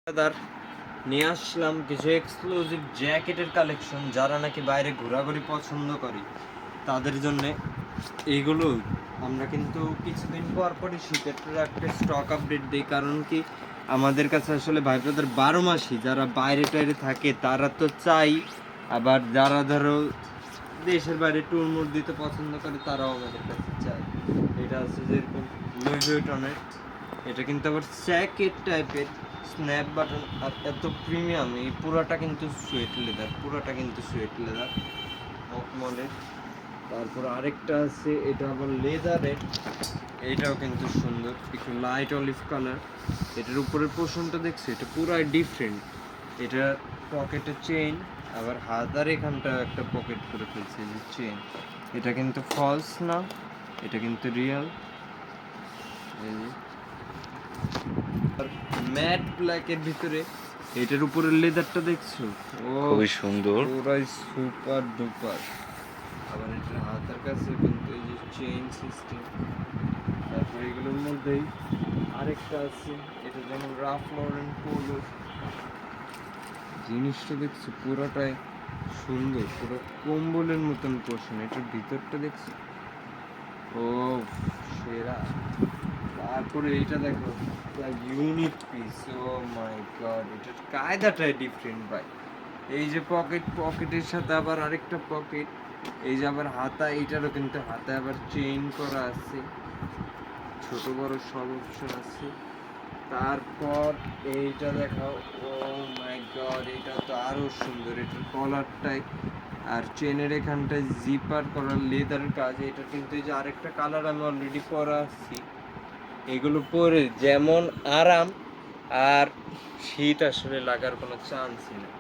দাদার নিয়ে আসলাম কিছু এক্সক্লুসিভ জ্যাকেটের কালেকশন। যারা নাকি বাইরে ঘোরাঘুরি পছন্দ করে তাদের জন্য এইগুলো আমরা কিন্তু কিছুদিন পর পরই শীতের একটা স্টক আপডেট দিই। কারণ কি আমাদের কাছে আসলে ভাই ব্রাদার 12 মাসই যারা বাইরে টাইরে থাকে তারা তো চাই, আবার যারা ধরো দেশের বাইরে ট্যুর মুর দিতে পছন্দ করে তারাও আমাদের কাছে চায়। এটা আছে যেরকম লুই ভিউটনের, এটা কিন্তু আবার জ্যাকেট টাইপের স্ন্যাপ বাটন আর এত প্রিমিয়াম। এই পুরাটা কিন্তু সুয়েট লেদার, পুরাটা কিন্তু সুয়েট লেদার মখমলের। তারপর আরেকটা আছে, এটা আবার লেদারের, এইটাও কিন্তু সুন্দর, একটু লাইট অলিভ কালার। এটার উপরের পোর্শনটা দেখছি, এটা পুরাই ডিফারেন্ট। এটা পকেটে চেইন, আবার হাতার এখানটা একটা পকেট করে ফেলছে যে চেইন। এটা কিন্তু ফলস না, এটা কিন্তু রিয়েল। এই যে ম্যাট ব্ল্যাকের ভিতরে এটার উপরের লেদারটা দেখছো, ও খুবই সুন্দর। পুরাই সুপার ডুপার। আবার এটার হাতার কাছে কিন্তু এই যে চেইন সিস্টেম। তারপর এগুলোর মধ্যেই আরেকটা আছে, এটা যেমন রাফ লরেন পোলো। জিনিসটা দেখছো পুরোটাই সুন্দর, পুরো কম্বলের মতন পোর্শন। এটার ভিতরটা দেখছো, ও সেরা। তারপরে এইটা দেখো, ইউনিক পিস, ও মাই গড, এটার কায়দাটাই ডিফারেন্ট ভাই। এই যে পকেটের সাথে আবার আরেকটা পকেট, এই যে আবার হাতা, এইটারও কিন্তু হাতায় আবার চেইন করা আছে, ছোট বড় সব অপশন আছে। তারপর এইটা দেখাও, ও মাই গড, এটা তো আরো সুন্দর। এটার কলারটাই আর চেনের এখানটায় জিপার করা লেদার কাজ। এটা কিন্তু এই যে আরেকটা কালার আমি অলরেডি পরা আছি। এগুলো পরে যেমন আরাম, আর শীত আসলে লাগার কোনো চান্সই নেই।